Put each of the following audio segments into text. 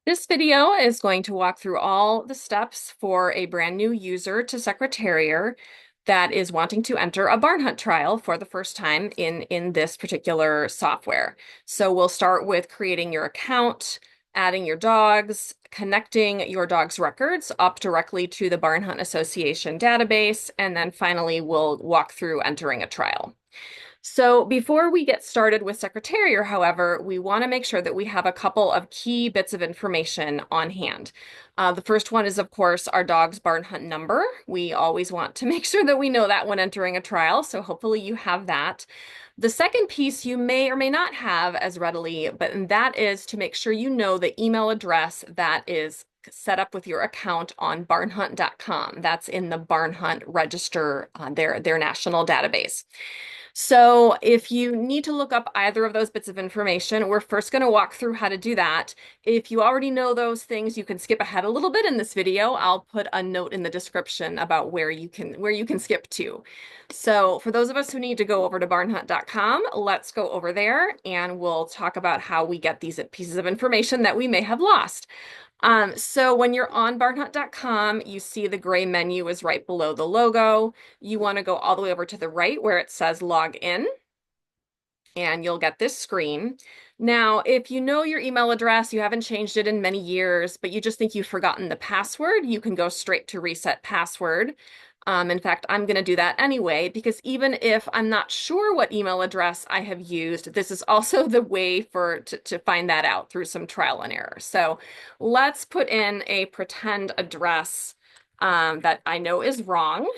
This video is going to walk through all the steps for a brand new user to Secreterrier that is wanting to enter a barn hunt trial for the first time in this particular software. So we'll start with creating your account, adding your dogs, connecting your dog's records up directly to the Barn Hunt Association database, and then finally we'll walk through entering a trial. So before we get started with Secretariat, however, we want to make sure that we have a couple of key bits of information on hand. The first one is, of course, our dog's barn hunt number. We always want to make sure that we know that when entering a trial, so hopefully you have that. The second piece you may or may not have as readily, but that is to make sure you know the email address that is set up with your account on barnhunt.com. That's in the Barn Hunt register, their national database. So if you need to look up either of those bits of information, we're first going to walk through how to do that. If you already know those things, you can skip ahead a little bit in this video. I'll put a note in the description about where you can skip to. So for those of us who need to go over to barnhunt.com, let's go over there and we'll talk about how we get these pieces of information that we may have lost. So when you're on barnhunt.com, you see the gray menu is right below the logo. You want to go all the way over to the right where it says log in, and you'll get this screen. Now, if you know your email address, you haven't changed it in many years, but you just think you've forgotten the password, you can go straight to reset password. In fact, I'm going to do that anyway, because even if I'm not sure what email address I have used, this is also the way to find that out through some trial and error. So let's put in a pretend address that I know is wrong,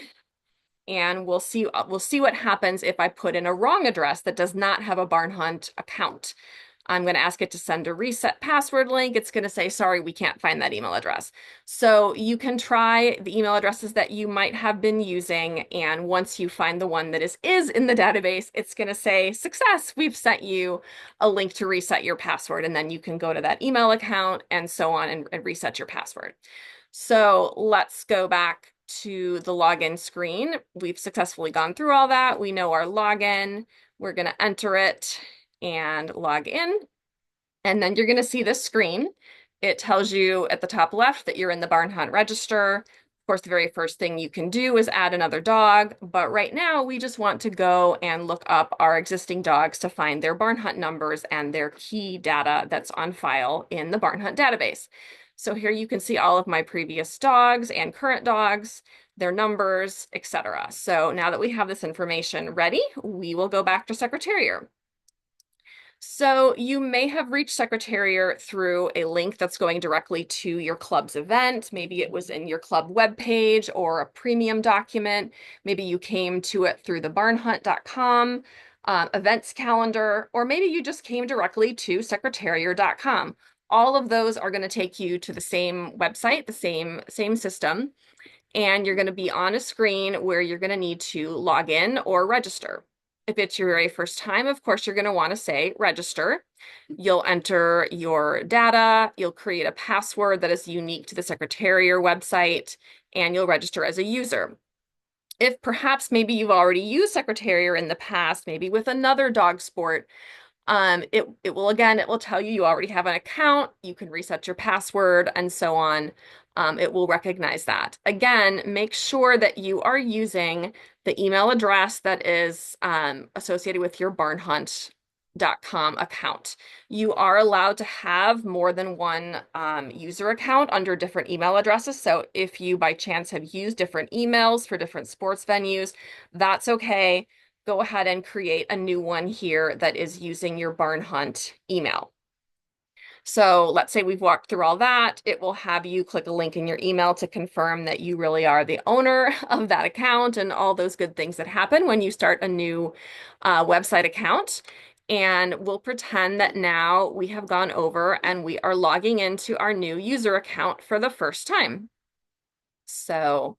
and we'll see what happens if I put in a wrong address that does not have a Barn Hunt account. I'm going to ask it to send a reset password link. It's going to say, sorry, we can't find that email address. So you can try the email addresses that you might have been using. And once you find the one that is in the database, it's going to say, success, we've sent you a link to reset your password. And then you can go to that email account and so on and reset your password. So let's go back to the login screen. We've successfully gone through all that. We know our login. We're going to enter it and log in. And then you're going to see this screen. It tells you at the top left that you're in the Barn Hunt register. Of course, the very first thing you can do is add another dog. But right now, we just want to go and look up our existing dogs to find their Barn Hunt numbers and their key data that's on file in the Barn Hunt database. So here you can see all of my previous dogs and current dogs, their numbers, etc. So now that we have this information ready, we will go back to Secretariat. So you may have reached Secretariat through a link that's going directly to your club's event. Maybe it was in your club webpage or a premium document. Maybe you came to it through the barnhunt.com events calendar, or maybe you just came directly to secretariat.com. All of those are going to take you to the same website, the same system, and you're going to be on a screen where you're going to need to log in or register. If it's your very first time, of course, you're going to want to say register. You'll enter your data, you'll create a password that is unique to the Secretariat website, and you'll register as a user. If perhaps maybe you've already used Secretariat in the past, maybe with another dog sport, it will tell you already have an account, you can reset your password and so on. It will recognize that. Again, make sure that you are using the email address that is associated with your barnhunt.com account. You are allowed to have more than one user account under different email addresses. So if you by chance have used different emails for different sports venues, that's okay. Go ahead and create a new one here that is using your Barn Hunt email. So let's say we've walked through all that. It will have you click a link in your email to confirm that you really are the owner of that account and all those good things that happen when you start a new website account. And we'll pretend that now we have gone over and we are logging into our new user account for the first time. So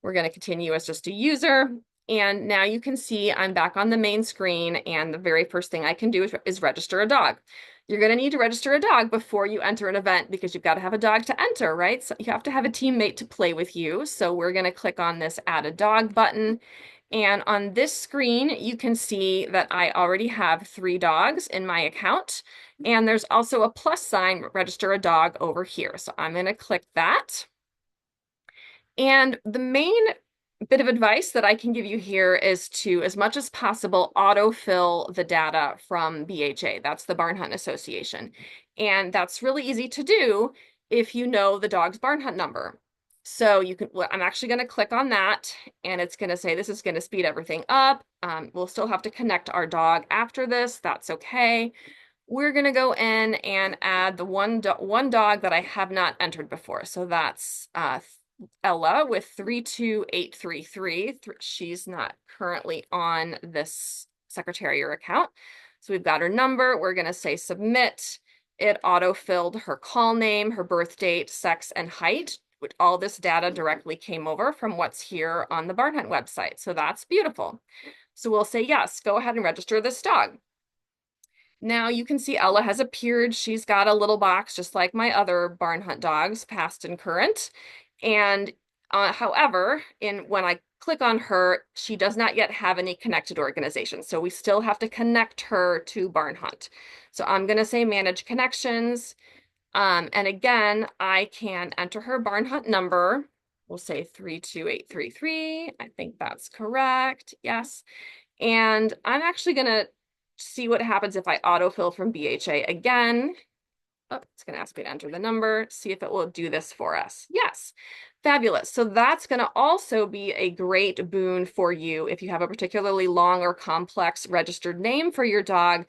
we're going to continue as just a user. And now you can see I'm back on the main screen, and the very first thing I can do is register a dog. You're going to need to register a dog before you enter an event because you've got to have a dog to enter, right? So you have to have a teammate to play with you. So we're going to click on this Add a Dog button, And on this screen, you can see that I already have 3 dogs in my account. And there's also a plus sign, register a dog over here. So I'm going to click that. And the main bit of advice that I can give you here is to, as much as possible, autofill the data from BHA. That's the Barn Hunt Association. And that's really easy to do if you know the dog's barn hunt number. So you can, I'm actually going to click on that, and it's going to say this is going to speed everything up. We'll still have to connect our dog after this. That's okay. We're going to go in and add the one dog that I have not entered before. So that's Ella with 32833. She's not currently on this Secreterrier account. So we've got her number. We're going to say submit. It auto-filled her call name, her birth date, sex, and height, which all this data directly came over from what's here on the Barn Hunt website. So that's beautiful. So we'll say, yes, go ahead and register this dog. Now you can see Ella has appeared. She's got a little box just like my other barn hunt dogs, past and current. And however, when I click on her, she does not yet have any connected organizations. So we still have to connect her to Barn Hunt. So I'm going to say manage connections. And again, I can enter her Barn Hunt number. We'll say 32833. I think that's correct. Yes. And I'm actually going to see what happens if I autofill from BHA again. Oh, it's going to ask me to enter the number, see if it will do this for us. Yes, fabulous. So that's going to also be a great boon for you if you have a particularly long or complex registered name for your dog.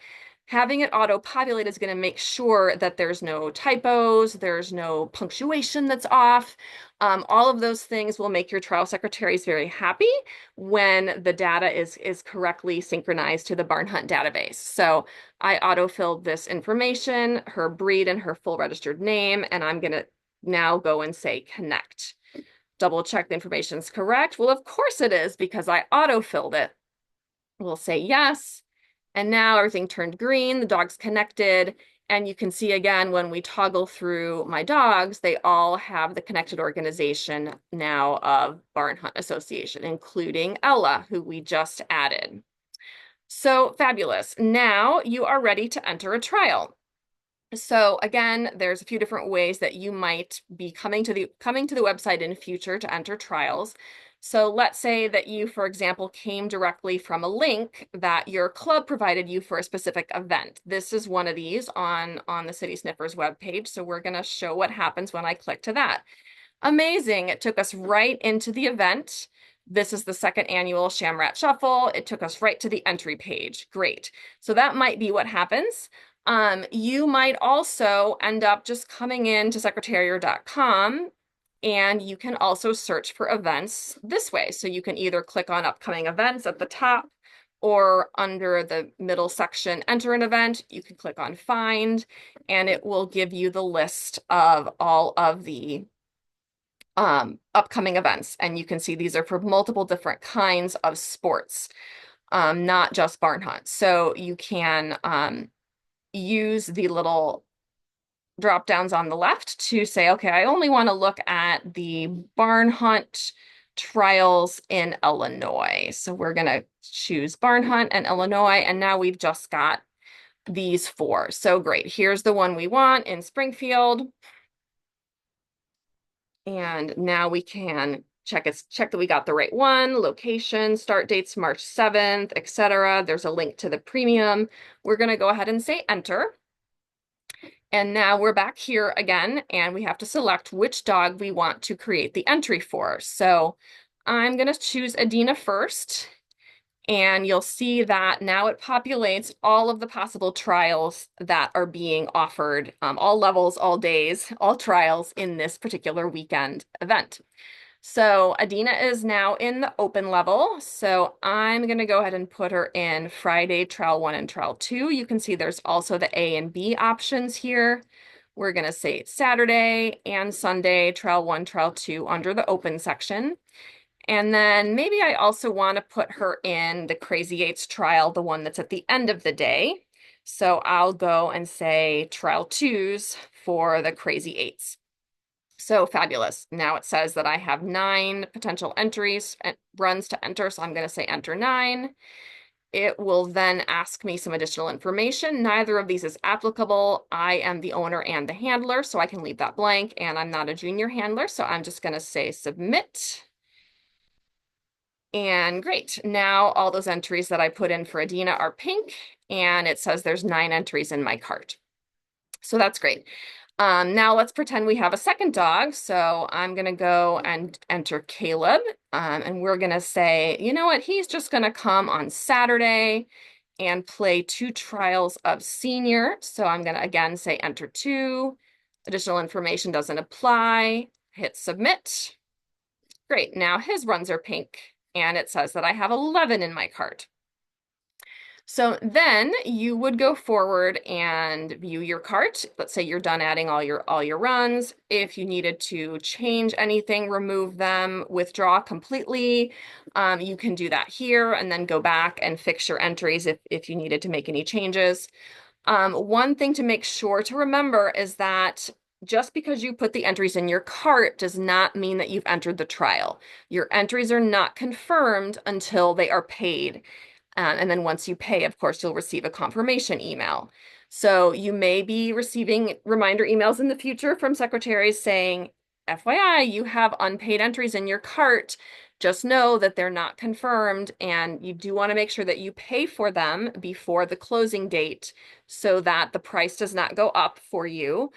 Having it auto-populate is going to make sure that there's no typos, there's no punctuation that's off. All of those things will make your trial secretaries very happy when the data is correctly synchronized to the Barn Hunt database. So I auto-filled this information, her breed and her full registered name, and I'm going to now go and say connect. Double check the information's correct. Well, of course it is because I auto-filled it. We'll say yes. And now everything turned green, the dog's connected, and you can see again when we toggle through my dogs, they all have the connected organization now of Barn Hunt Association, including Ella, who we just added. So fabulous. Now you are ready to enter a trial. So again, there's a few different ways that you might be coming to the website in future to enter trials. So let's say that you, for example, came directly from a link that your club provided you for a specific event. This is one of these on the City Sniffers webpage. So we're going to show what happens when I click to that. Amazing. It took us right into the event. This is the second annual Shamrat Shuffle. It took us right to the entry page. Great. So that might be what happens. You might also end up just coming in to secreterrier.com, and you can also search for events this way. So you can either click on upcoming events at the top, or under the middle section, enter an event. You can click on find, and it will give you the list of all of the upcoming events. And you can see these are for multiple different kinds of sports, not just barn hunt. So you can use the little drop downs on the left to say, okay, I only want to look at the barn hunt trials in Illinois. So we're going to choose barn hunt and Illinois. And now we've just got these 4. So great. Here's the one we want in Springfield. And now we can check that we got the right one, location, start dates March 7th, etc. There's a link to the premium. We're going to go ahead and say enter. And now we're back here again, and we have to select which dog we want to create the entry for. So I'm going to choose Adina first. And you'll see that now it populates all of the possible trials that are being offered, all levels, all days, all trials in this particular weekend event. So Adina is now in the open level. So I'm going to go ahead and put her in Friday, trial 1 and trial 2. You can see there's also the A and B options here. We're going to say Saturday and Sunday, trial 1, trial 2 under the open section. And then maybe I also want to put her in the Crazy 8s trial, the one that's at the end of the day. So I'll go and say trial 2s for the Crazy 8s. So fabulous. Now it says that I have 9 potential runs to enter. So I'm going to say enter 9. It will then ask me some additional information. Neither of these is applicable. I am the owner and the handler, so I can leave that blank, and I'm not a junior handler, so I'm just going to say submit. And great. Now all those entries that I put in for Adina are pink, and it says there's 9 entries in my cart. So that's great. Now let's pretend we have a second dog. So I'm gonna go and enter Caleb, and we're gonna say, you know what, he's just gonna come on Saturday and play 2 trials of senior. So I'm gonna again say enter 2. Additional information doesn't apply. Hit submit. Great, now his runs are pink, and it says that I have 11 in my cart. So then you would go forward and view your cart. Let's say you're done adding all your runs. If you needed to change anything, remove them, withdraw completely, you can do that here and then go back and fix your entries if you needed to make any changes. One thing to make sure to remember is that just because you put the entries in your cart does not mean that you've entered the trial. Your entries are not confirmed until they are paid. And then once you pay, of course, you'll receive a confirmation email. So you may be receiving reminder emails in the future from secretaries saying, FYI, you have unpaid entries in your cart. Just know that they're not confirmed, and you do want to make sure that you pay for them before the closing date so that the price does not go up for you.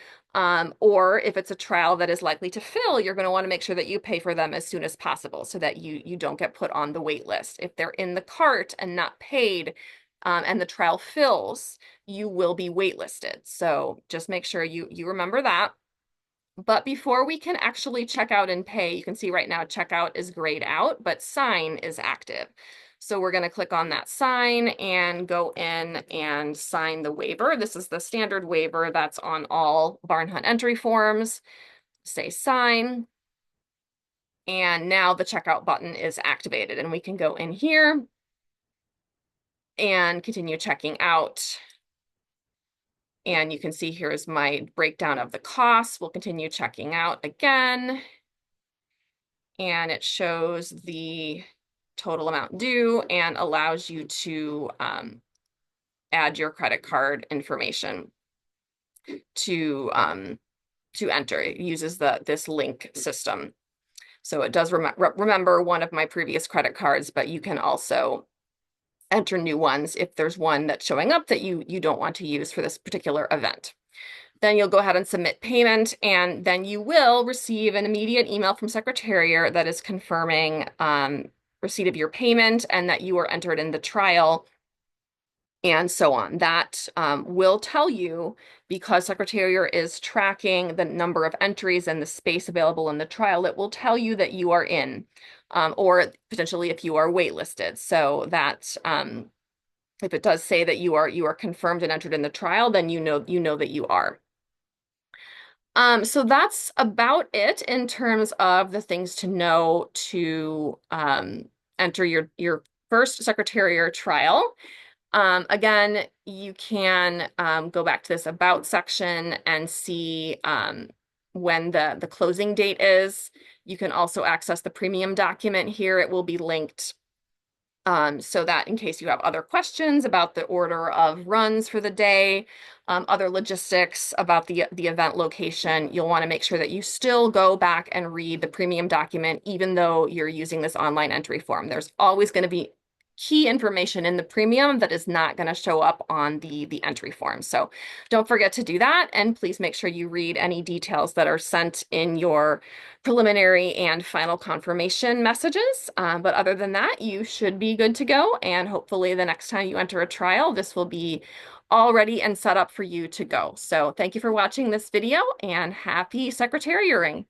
Or if it's a trial that is likely to fill, you're going to want to make sure that you pay for them as soon as possible so that you don't get put on the wait list. If they're in the cart and not paid, and the trial fills, you will be waitlisted. So just make sure you remember that. But before we can actually check out and pay, you can see right now checkout is grayed out, but sign is active. So we're going to click on that sign and go in and sign the waiver. This is the standard waiver that's on all barn hunt entry forms. Say sign. And now the checkout button is activated, and we can go in here and continue checking out. And you can see here is my breakdown of the costs. We'll continue checking out again. And it shows the total amount due and allows you to add your credit card information to enter. It uses this link system. So it does remember one of my previous credit cards, but you can also enter new ones if there's one that's showing up that you don't want to use for this particular event. Then you'll go ahead and submit payment, and then you will receive an immediate email from Secreterrier that is confirming receipt of your payment and that you are entered in the trial, and so on. That will tell you, because Secreterrier is tracking the number of entries and the space available in the trial, it will tell you that you are in, or potentially if you are waitlisted. So that if it does say that you are confirmed and entered in the trial, then you know that you are. So that's about it in terms of the things to know to enter your first Secretariat trial. Again, you can go back to this about section and see when the closing date is. You can also access the premium document here. It will be linked so that in case you have other questions about the order of runs for the day, other logistics about the event location, you'll want to make sure that you still go back and read the premium document, even though you're using this online entry form. There's always going to be key information in the premium that is not going to show up on the entry form. So don't forget to do that, and please make sure you read any details that are sent in your preliminary and final confirmation messages. But other than that, you should be good to go, and hopefully the next time you enter a trial, this will be all ready and set up for you to go. So thank you for watching this video, and happy secretariating.